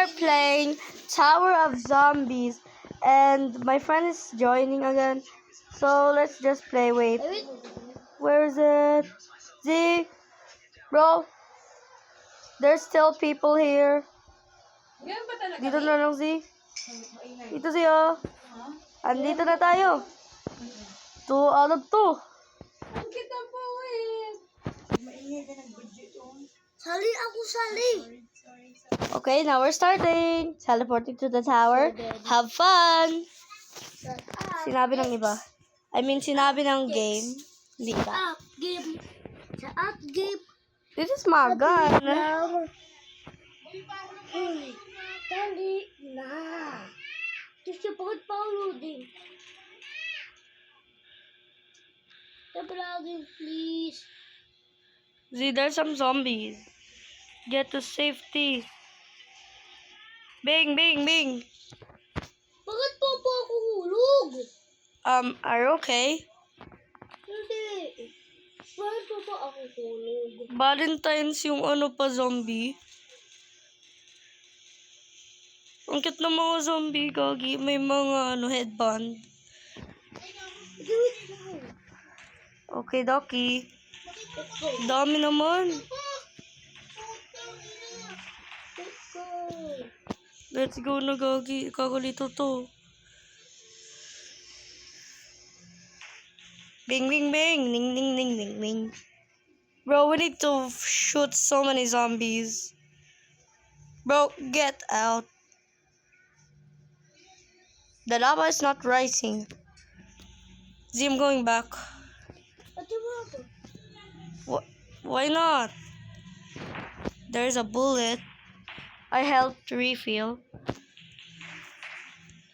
are playing Tower of Zombies, and my friend is joining again. So let's just play. Wait, where is it? Z, bro, there's still people here. Dito na lang, Z. Dito siya. Andito na tayo. 2 out of 2. Kita po eh. Sali ako, sali. Okay, now we're starting. Teleporting to the tower. Have fun! Sinabi ng iba. Sinabi ng game. Hindi ba? Game. Sa up game. This is my gun. Hey, dali na. Kasi bakit pa loading? Tabalagin, please. Z, there's some zombies. Get to safety. Bing, bing, bing. Bakit po ako hulog? Are you okay? Hindi. Bakit po ako hulog? Valentine's yung zombie. Ang cute ng mga zombie, Gagi. May mga headband. Wait lang. Okay, Doki. Dami naman. Let's go na, Gagi. Kakalito to. Bing, bing, bing. Ning, ning, ning, ning, ning. Bro, we need to shoot so many zombies. Bro, get out. The lava is not rising. Z, I'm going back. Ate mo ako. Why not? There's a bullet. I helped refill.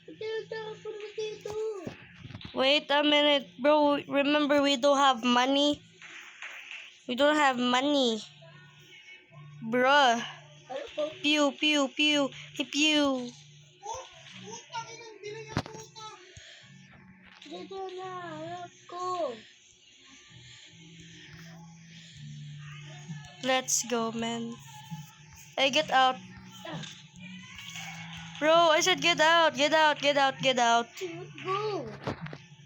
Ate, ako na dito. Wait a minute, bro. Remember, we don't have money. We don't have money. Bruh. Ano po? Pew, pew, pew. Hey, pew. Dito na, harap ko. Let's go, man. Hey, get out. Bro, I said get out. Get out, get out, get out. Go.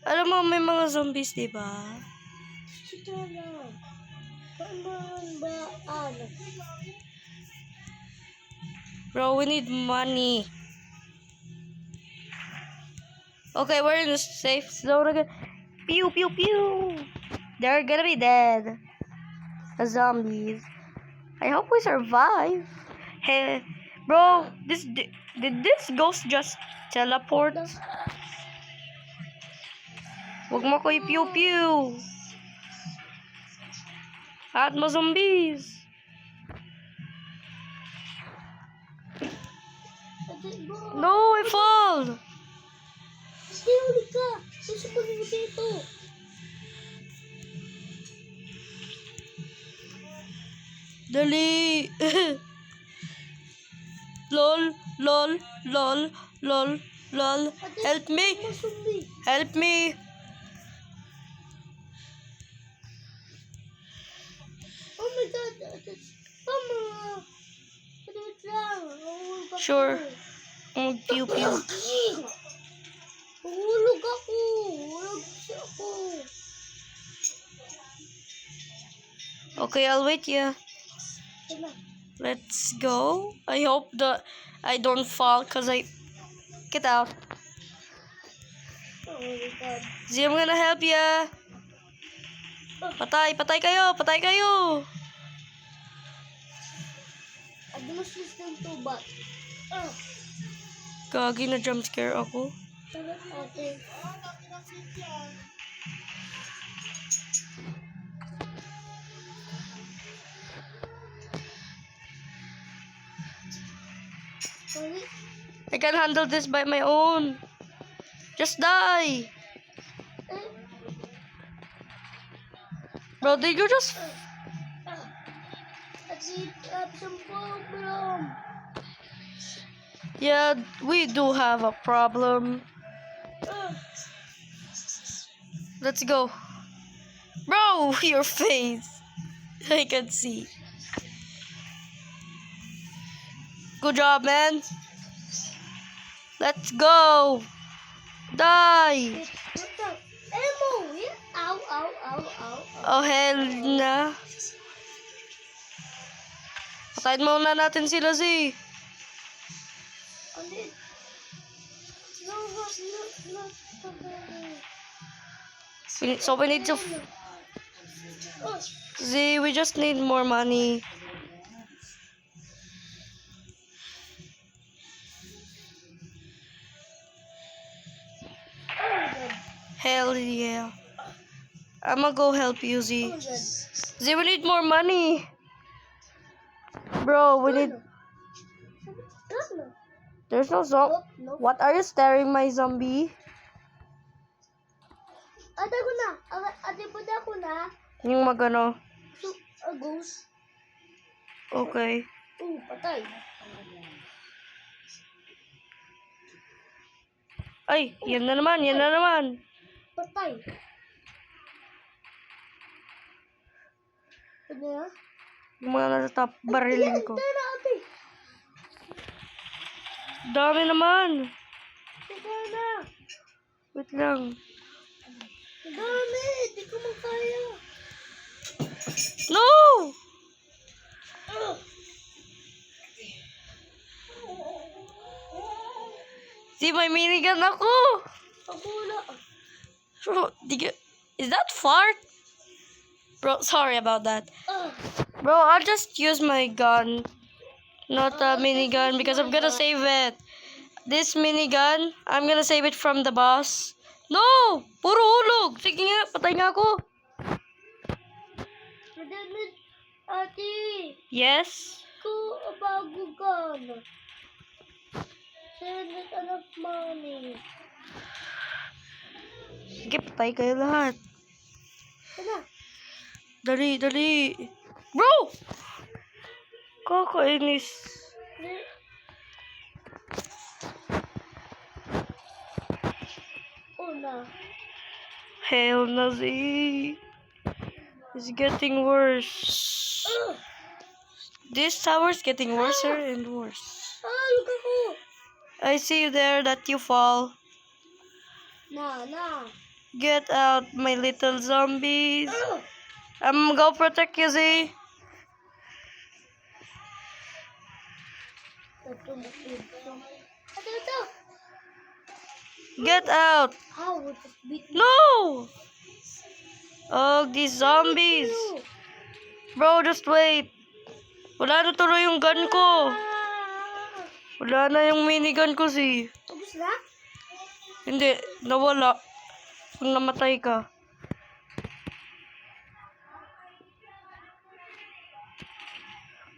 Alam mo, may mga zombies, diba? Dito na. Paano ba? Ano? Bro, we need money. Okay, we're in a safe zone again. Pew, pew, pew. They're gonna be dead. The zombies. I hope we survive. Hey, bro, did this ghost just teleport? Huwag mo ko i-pew-pew. At mo zombies. Ate, go. No, I fall. Stay ulit ka. Susunod mo dito. Dali. Lol, lol, lol, lol, lol. Ate, Help me. masumbi. Help me. Oh my God. Ate, mama. Ate, wait lang. Mahulog ako. Sure. Pew, pew. Mahulog ako. Mahulog siya ako. Okay, I'll wait you. Tama. Let's go. I hope that I don't fall because I get out. Oh my God. Z, I'm gonna help ya. Patay, patay kayo, patay kayo. Agnostic ng tubat. Gagi na jump scare ako. Sabat ate. Sorry. I can handle this by my own. Just die. Bro, did you just... I have some problem. Yeah, we do have a problem. Let's go. Bro, your face. I can see. Good job, man. Let's go. Die. What the? Elmo! Yeah. Ow, ow, ow, ow, ow. Oh, hell na. Patayin muna natin sila, Z. And then, no, no, no, no. So we need to... Oh, Z, we just need more money. oh, God. Hell yeah. I'ma go help you, Z. Oh, God. Z, we need more money. Bro, we need... No. There's no zombie. Nope, nope. What are you staring, my zombie? Ate ko na. Ate po na ko na. Yung magano. So, a ghost. Okay. Oh, patay. Ay, yan na naman, yan na naman. Patay. Ano na? Yung mga nasa top, barilin ko. Tayo na, ate. Dami naman. Tayo na. Wait lang. Dami. Di ko makaya. No! See, may minigun ako. Pagula. Bro, is that fart? Bro, sorry about that. Bro, I'll just use my gun. Not a minigun because I'm gonna save it. This minigun, I'm gonna save it from the boss. No! Puro hulog! Sige nga, patay nga ako. Madami. Ate. Yes? Ko bago ka na. Send it enough money. Sige, patay kayo lahat. Ano? Dali, dali. Bro! Kakainis. Oh, na. Hell na, Z. It's getting worse. This tower's getting worse and worse. Ah, look ako. I see you there that you fall. Na. Get out, my little zombies. I'm gonna protect you, Z. Ito. Get out. How would this beat me? No! Oh, these zombies. Bro, just wait. Wala na tuloy yung gun ko. Wala na yung minigun ko, Z. Ubus na? Hindi, nawala. Kung namatay ka.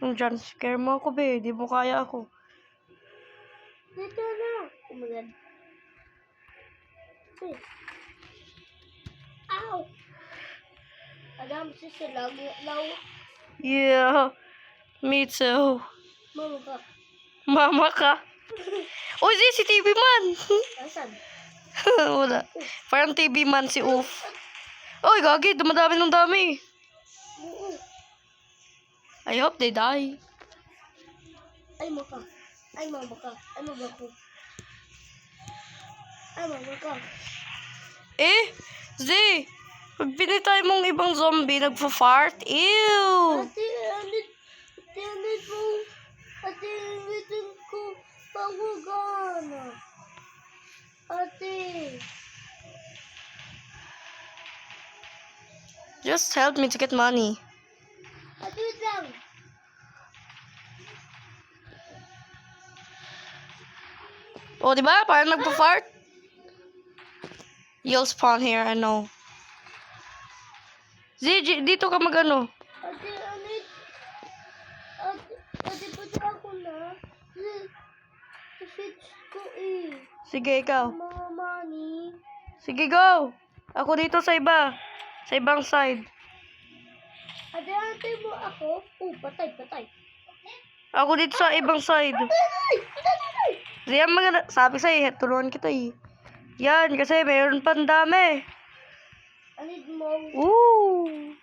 Ang jump scare mo ako, be. Di mo kaya ako. Dito na. Oh my God. Hey. Ow! Adam, siya law. Yeah, me too. Mama ka. Mama ka. Uy, si TV man. Asan? Wala. Parang TV man si Uf. Uy, gagi. Dumadami ng dami. Oo. I hope they die. Ay, maka. Ay, mama ka. Ay, mama ko. Ay, mama ka. Eh, Z. Pag pinitay mong ibang zombie, nagpa-fart. Ew. Ate, anit mo. Ate, anitin ko. Pagugana. Ate. Just help me to get money. Ate, wait lang. O, diba? Parang nagpa-fart. You'll spawn here, I know. Z, dito ka magano. Ate, anit. Ate, pati ako na. Fix ko eh. Sige, ikaw. Mga money. Sige, go. Ako dito sa iba. Sa ibang side. Ate mo ako. Oh, patay. Ako dito sa ibang side. Diyan mga, sabi sa'yo, turuan kita eh. Yan, kasi mayroon pang dami. Anit mo. Ooh.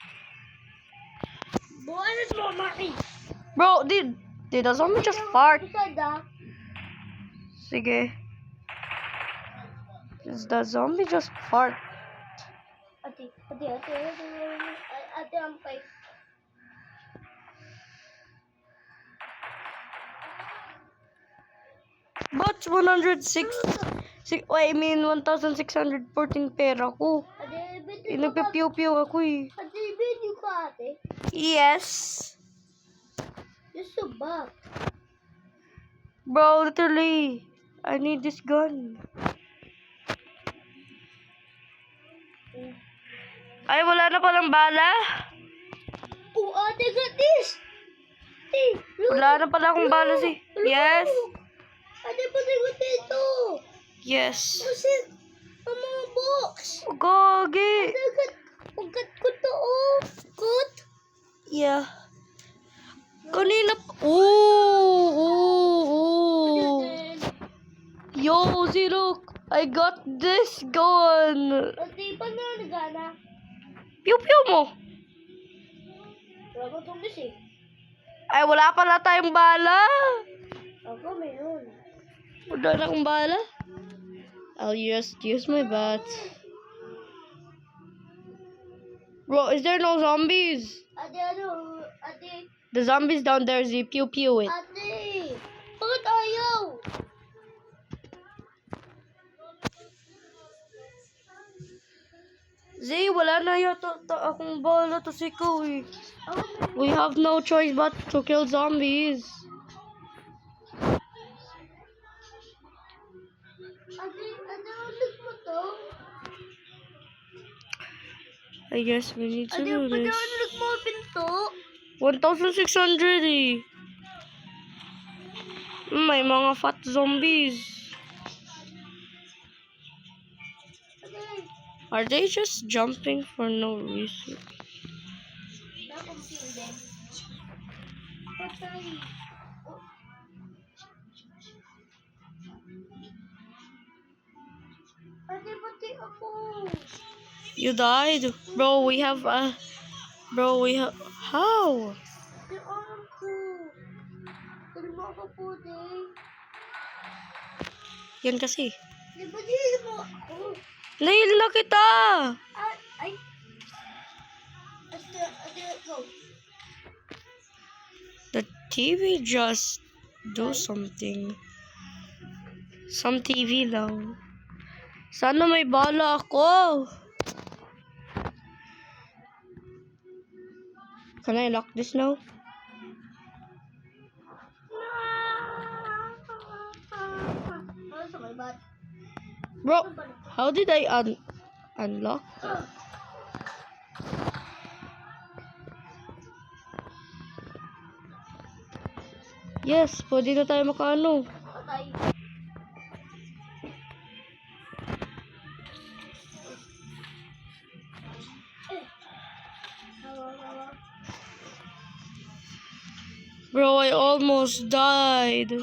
Anit mo, Maki. Bro, dude. Did the zombie just fart? Sada. Sige. Did the zombie just fart? Ate, ampay. But 1,614 pera ko. Ate, Nagpe-pew-pew ako eh. Ate, video ka ate. Yes. Just so bad. Bro, literally. I need this gun. Ay, wala na palang bala. Oh, ate, got this. Hey, look. Wala na pala akong bala si. Yes. Ate, pati ko dito. Yes. Kasi, ang mga box. Gogi. Ugat ko to, oh. Good. Yeah. Kanina pa. Ooh. Yo, see, look. I got this gun. Ate, paano nagana? Pew-pew mo. Wala ko itong bis eh. Ay, wala pala tayong bala. Ako, meron. Wala na akong bala. I'll just use my bat. Bro, is there no zombies? Ate, ano? Ate, The zombies down there, Z. Pew-pew it. ate. Bakit ayaw? Z, wala na yata akong bala to si ikaw eh. We have no choice but to kill zombies. Ate, ulit mo to? I guess we need to Ate, do this. ulit mo ang pinto? 1,600 eh. May mga fat zombies. Ate, Are they just jumping for no reason? nakumpiyon din. Patay. Ate, pati ako. You died? Bro, we have how? Ate, arm ko. Tulma ako po, day. Yan kasi. Di ba di mo ako? Nail na kita! Ay. Ate, go. The TV just do something. Some TV lang. Sana may bala ako. Can I lock this now? Ano sa may bat? Bro, how did I unlock? Yes, pwede na tayo makaano. Patay. Hawa. Bro, I almost died.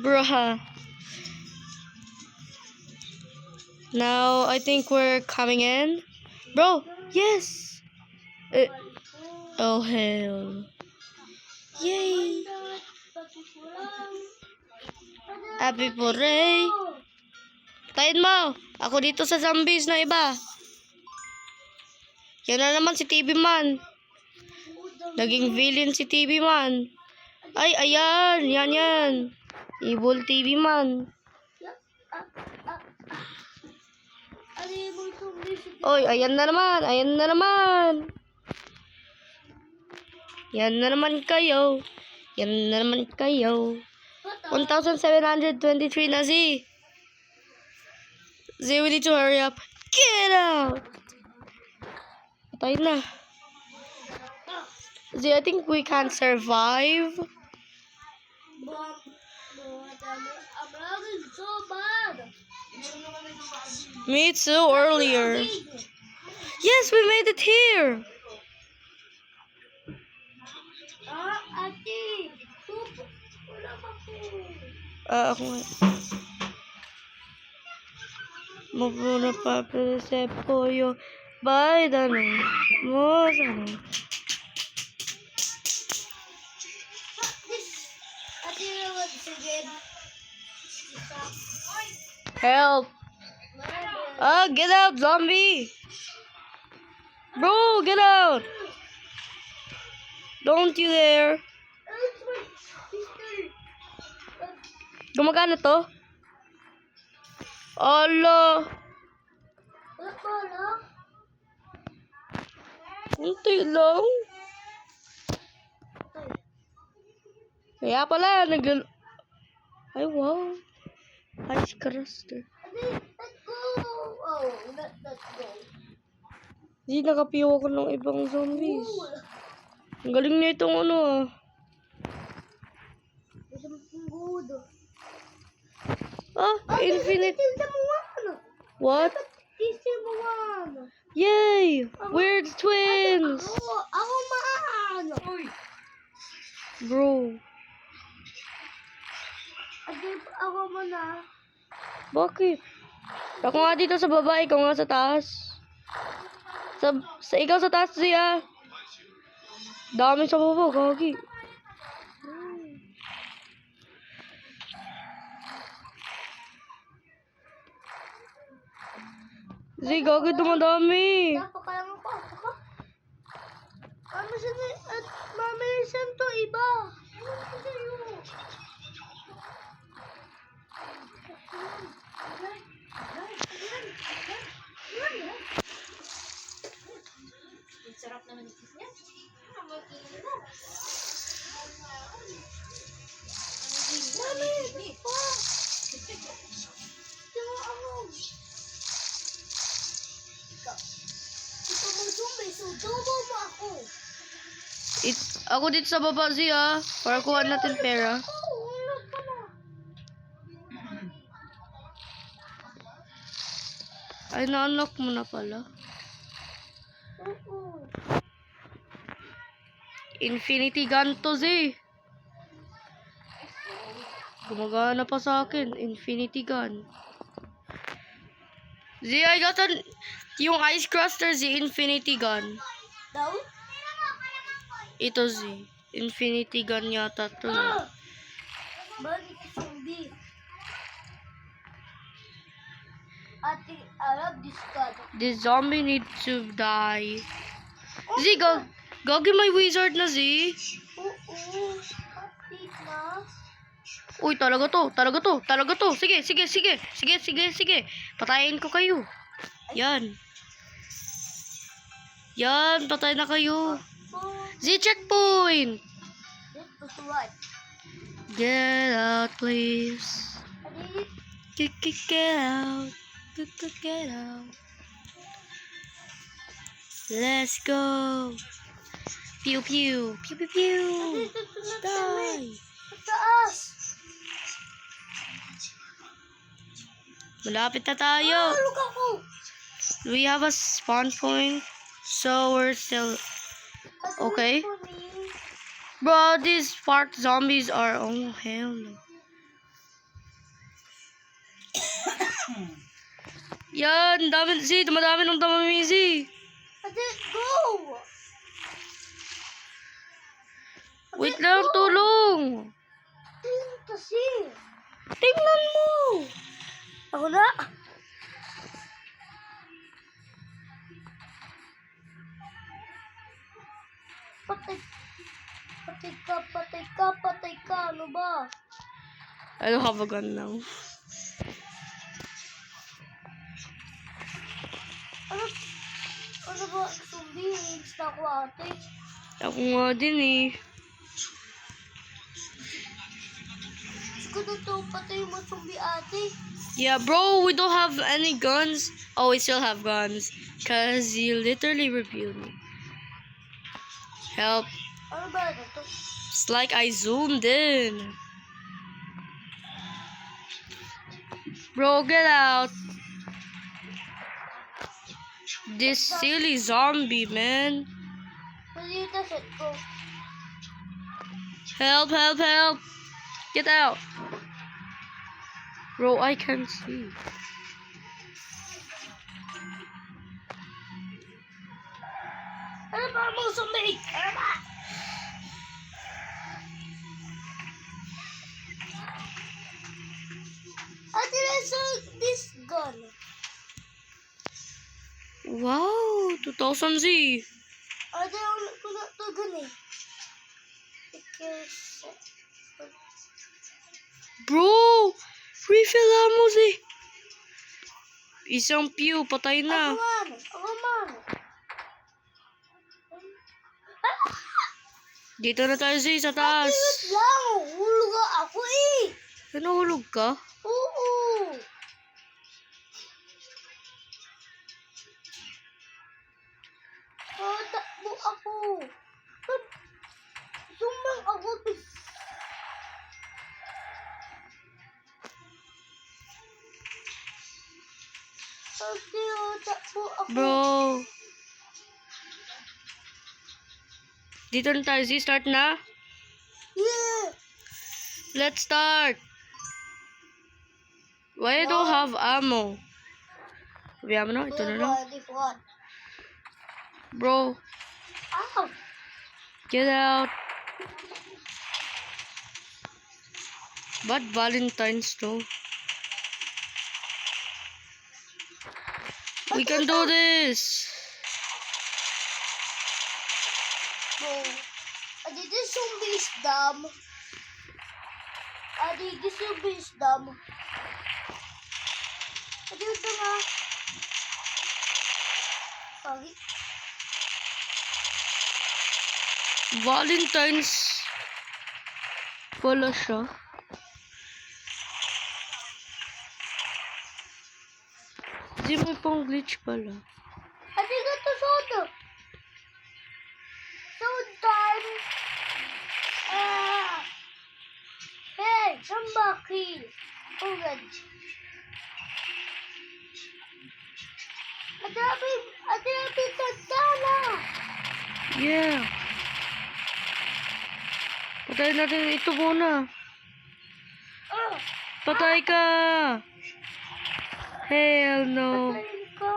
Bruh. Now, I think we're coming in. Bro, yes! Oh, hell. Yay! Happy Ray. Tayin mo! Ako dito sa zombies na iba. Yan na naman si TV Man. Naging villain si TV Man. Ay, ayan! Yan. Evil TV Man. Oy, ayan na naman. Yan na naman kayo. 1,723 na, Z. Z, we need to hurry up. Get out! Patay na. Z, I think we can't survive. I'm lagging so bad. Me too, earlier. Yes, we made it here. Ate. Wala pa po. Ako nga. Mapuna pa sa pollo. Bay, dano. Mo, sana. naman. Sige. Help! Get out, zombie! Bro, get out! Don't you dare! Gumagana to? Allah! Wala pa lang. Kunti lang. Kaya pala, Ay, wow. Ice Cruster. Let's go. Oh, let's go. Hindi, nakapiwa ko ng ibang zombies. Ang galing na itong ano ah. Infinite. What? Yay! We're the twins! Ako maano. Bro. Ako mo na. Bakit? Ako nga dito sa baba, ikaw nga sa taas. Ikaw sa taas, Zia. Dami sa baba, gagi. Zia, gagi, dumadami. Napakalang ako. Mama, at mamilisan to iba. Sarap naman ito niya. Mama, ito pa. Ito ako. Ito mo zombie, so dobo mo ako. Ako dito sa baba, Zia. Para kuha natin pera. Wala pa na. Ay, na-unlock mo na pala. Oo. Infinity gun to, Z. Gumagana pa sa akin. Infinity gun. Z, I got yung Ice Cruster, Z. Infinity gun. Daw? Ito, Z. Infinity gun yata to. Balik zombie. Ate, I love this gun. This zombie needs to die. Z, gagi may wizard na, Z. Oo. Ate na. Uy, talaga to. Sige. Patayin ko kayo. Yan, patay na kayo. Z, checkpoint. This was what? Get out, please. Ate, Get out. Get out. Let's go. Pew pew. Pew pew pew. Die. taas. Malapit na tayo. Look ako. We have a spawn point. So we're still okay. Bro, these spark zombies are oh hell no. Yan, dami Z, dumadami ng dami Z. Ate, go. Wait lang, tulong. Tingnan kasi. Tingnan mo. Ako na. Patay ka. Ano ba? I don't have a gun now. Ano ba? Zombie, needs na ako ate. Ako nga din eh. Siguro to patay mo zombie ate. Yeah, bro, we don't have any guns. Oh, we still have guns. Cause you literally reviewed me. Help. Ano ba ito? It's like I zoomed in. Bro, get out. This silly zombie, man. Nandito set ko. Help. Get out. Bro, I can't see. Ano ba mo zombie? Ano ba? Ate, let's this gun. Wow, 2000 Z. Ate, ulit ko na ito gun eh. Because... Bro! Refill ammo Z. Isang pew, patay na. Ako man. Dito na tayo Z, sa taas. Wait lang, hulog ako eh. Nahulog ka? Oo. Takbo ako. Sumang ako. Ate, takbo ako. Bro. Dito na tayo Z, start na. Yeah. Let's start. Why I don't have ammo? May ammo na? Ito na lang. What? Bro, Ow. get out. But Valentine's though. We can do this. Bro. Adi, this zombie is dumb. Adi, this zombie is dumb. Adi, ito nga. Sorry. Valentine's pala siya. Di may pang glitch pala. Adi, ito soda. Time. Hey, come back here. Orange. Ate, tagdala. Yeah. Patay natin ito muna. Patay ka. Hell no. Patayin ka.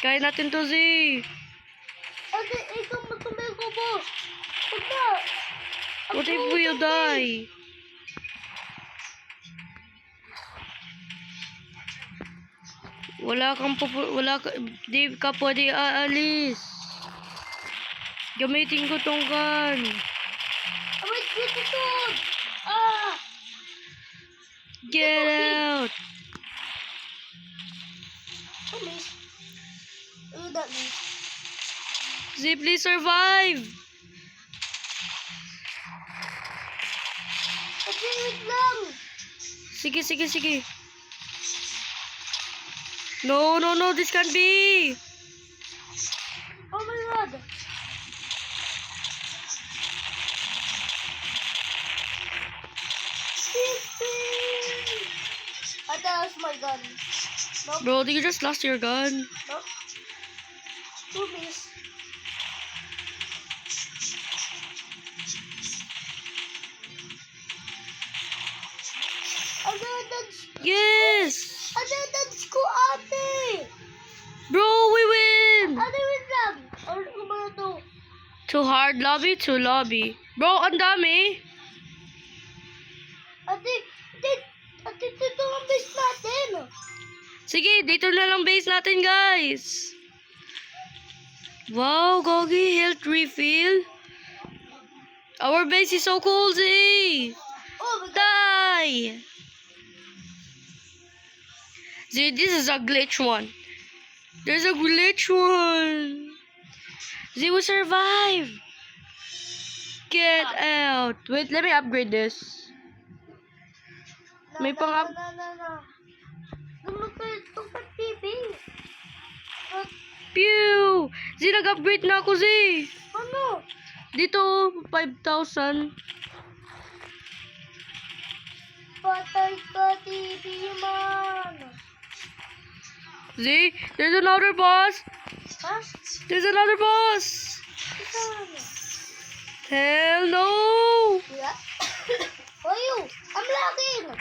Kain natin to Z. Ate, ikaw matumay ko, boss. Huwag na. What if we die? Di ka pwede aalis. Gamitin ko tong gun. Wait, dito. Get out. Oh, miss. Oh, that miss. Z, please survive. Ate, wait lang. Sige. No, this can't be. Oh my god. Ate, that's my gun. Nope. Bro, you just lost your gun. Nope. Two miss. Ate, that's... Yes. Ate, that's ko, ate. Bro, we win. Ate, wait lang. Ano ko ba na to? To hard lobby, to lobby. Bro, ang dami. Ate, dito ang base natin. Sige, dito na lang base natin, guys. Wow, Gogi, health refill. Our base is so cool, Z. Oh my god. Die. Z, this is a glitch one. There's a glitch one. Z, we survive. Get out. Wait, let me upgrade this. May pang-up. No. Lumutong sa TV. Pew! Z, nag-upgrade na ako, Z. Ano? Dito, 5,000. Patay ka, TV man. Z, there's another boss. Ha? There's another boss. Saan? Hell no. Yeah? Oh, you. I'm lagging.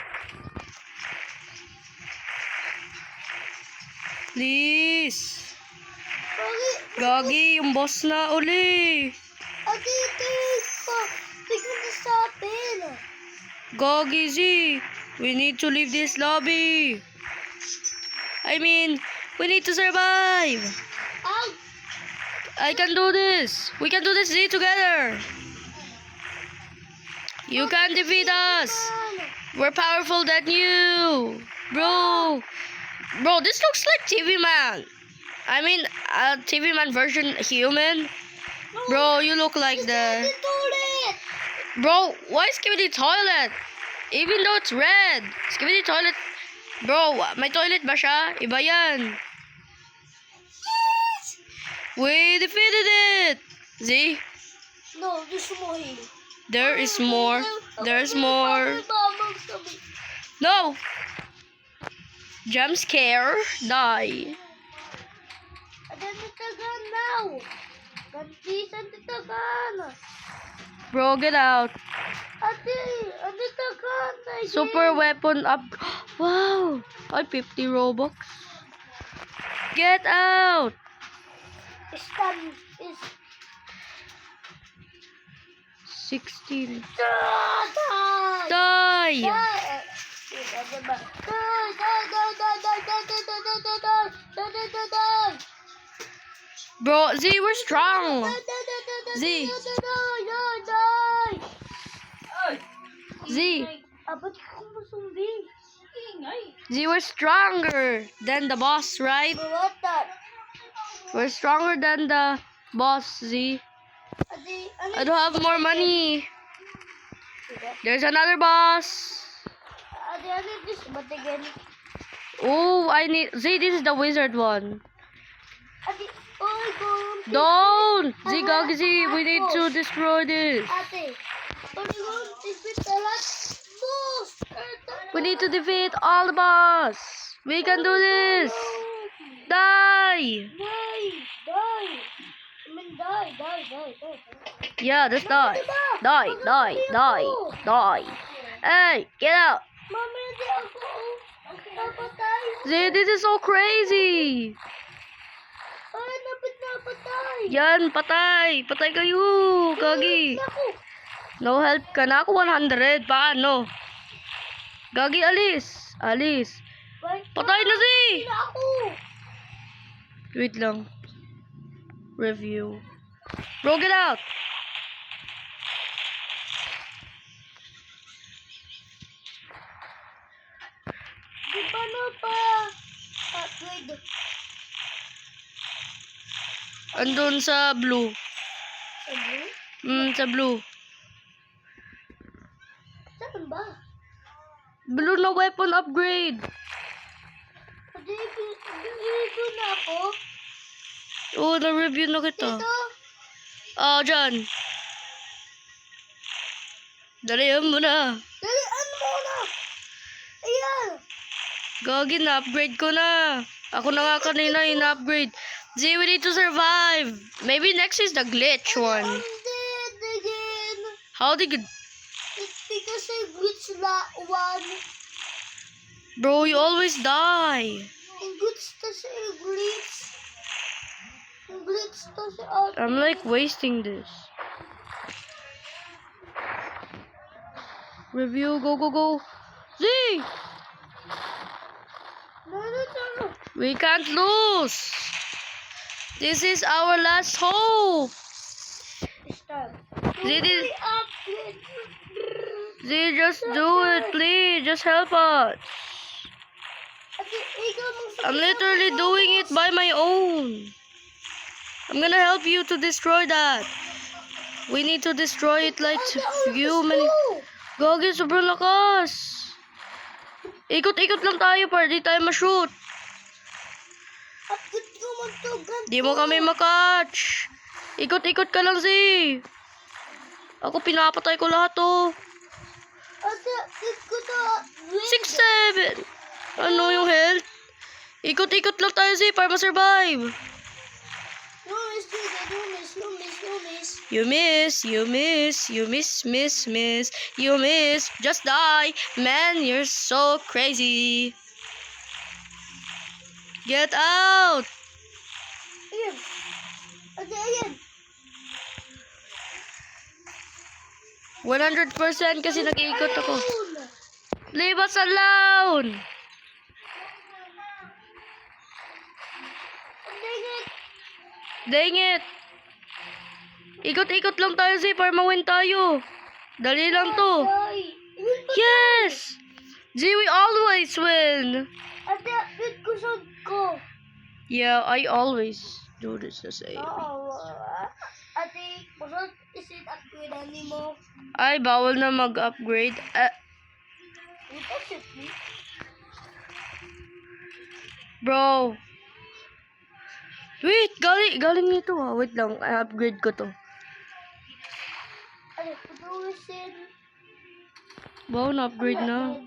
Please. Bakit? Gagi, yung boss na uli. Ate, pa. Tignan na sa atin. Gagi, Z. We need to leave this lobby. I mean, we need to survive. Ow! I can do this. We can do this Z together. You can defeat us. We're powerful than you. Bro, this looks like TV Man. I mean, TV Man version human. Bro, you look like It's the... the toilet! Bro, why Skibidi Toilet? Even though it's red. Skibidi Toilet. Bro, may toilet ba siya? Iba yan. Yes! We defeated it. Z, No, there's more here. there is more. There's more. No. Jump scare. Die. Adantitagan now. Gantisan titagan. Bro, get out. Ate, adantitagan. Super weapon up. Wow. Ay, 50 Robux. Get out. Stun is 16. die. Die. Bro, Z, we're strong. Z. Z. Abot ko mo sumbi. Ingay. Z, we're stronger than the boss, right? What that? We're stronger than the boss, Z. I don't have more money. There's another boss. This but again. Oh, I need... Z, this is the wizard one. Oh, Don't! Z, Gagi, Z, we need to destroy this. Ate, pag-iwan, tipid talat. Boss! We need to defeat all the boss. We can do this. Die! Die! I mean, die. Yeah, just die. Die. Hey, get out. Mama, hindi ako. Napatay. Z, this is so crazy. Ay, napatay. Yan, patay. Patay kayo. Gagi. Naku. No help ka na. Ako 100. Paano? Gagi, alis. Patay na si. Hindi na ako. Wait lang. Review. Bro, get out. Di ba na pa? Upgrade. Andun sa blue. Ano? Sa blue. Saan ba? Blue na weapon upgrade. Dito na ako. Oo, na-review na kita. Dito. Dyan. Dalihan mo na. Dalian mo na. Ayan. Gagi, na-upgrade ko na. Ako na nga kanina in-upgrade. Z, we need to survive. Maybe next is the glitch one. I'm dead again. How did you... It's because I glitched that one. Bro, you always die. Ang glitch kasi glitch. Ang glitch kasi ate. I'm like wasting this. Review, go. Z! No. We can't lose. This is our last hope. Stop. Zee, Upgrade. Z, just do it, please. Just help us. Ate, ikaw mong I'm literally doing it by my own. I'm gonna help you to destroy that. We need to destroy it like few many... Gagi, sobrang lakas. Ikot-ikot lang tayo para di tayo ma-shoot. Upgrade ko magtugan. Di mo kami makatch. Ikot-ikot ka lang, Z. Ako pinapatay ko lahat, oh. Ate, ko to. 6-7. Ano yung health? Ikot-ikot lang tayo, Z, para ma-survive. No miss. You miss. Just die. Man, you're so crazy. Get out. Ayan. Ate, ayan. 100% kasi nag-iikot ako. Leave us alone! Dang it! Ikot-ikot lang tayo, Zay, para mawin tayo. Dali lang to. Ay! Yes! Zay, we always win! Ate, yun kusog ko. Yeah, I always do this the same. Oo. Ate, kusog isit upgrade ani mo. Ay, bawal na mag-upgrade. Ito shit me. Bro. Wait, galing nito ah. Wait lang, i-upgrade ko to. Ay, patuwisin. Wow, na-upgrade na.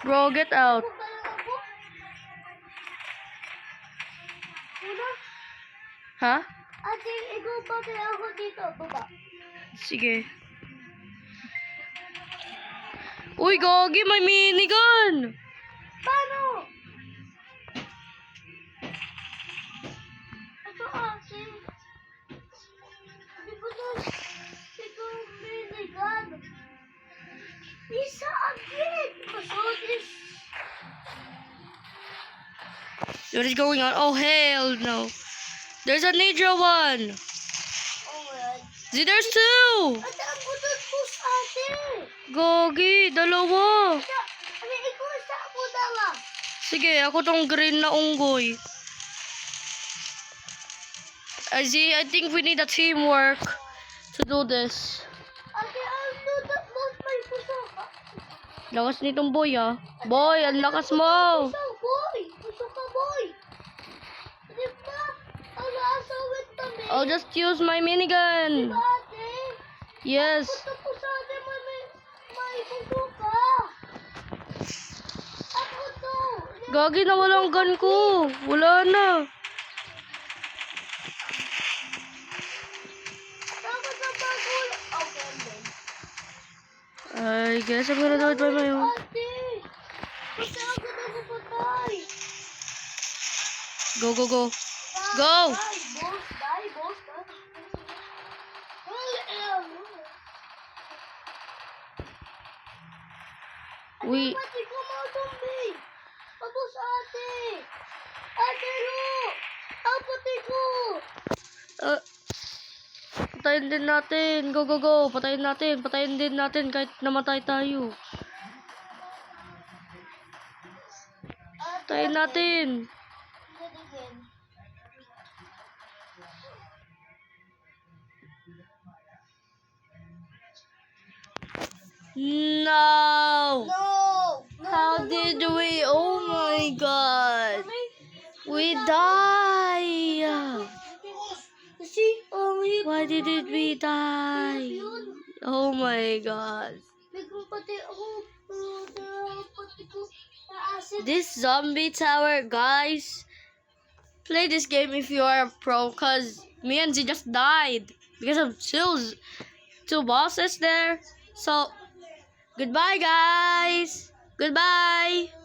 Bro, get out. Ha? Ate, ikaw pa kaya ako dito. Baba. Sige. Uy, Gogi, may minigun! Paano? Ito ate. Hindi ko na ikaw minigun. Isa agad. Kusog is... What is going on? Oh, hell no. There's a Nidra one. Oh my God. See, there's two. Ate, ang butot po sa ate. Gogi, dalawa. Ate, ikaw sa ako dala. Sige, ako tong green na unggoy. I think we need a teamwork to do this. Ate, ang butot mo may puso ka. Lakas nitong boy ah. Boy, ang lakas mo. Puso, boy. Puso ka, boy. Di ba? Ang asawit kami. I'll just use my minigun. Ate, Yes. puso po sa ate may puso ka. Ako to. Gogi, nawala ang gun ko. Wala na. Ako sa bagul. Okay, then. I guess I'm gonna do it by my own. Ate, kasi ako nagpapatay. Go, go, go. Go! Die, boss. We... Pati ko mga zombie. Tapos ate. Ate Lu. Pati ko. Patayin din natin. Go, go, go. Patayin natin. Patayin din natin kahit namatay tayo. Patayin natin. No! No. How did we? Oh my god. We die. Kasi, Why did we die? Oh my god. bigong pati ako. Pati ko. Acid. This zombie tower, guys. Play this game if you are a pro, cause me and Z just died because of two bosses there. So, goodbye, guys. Goodbye.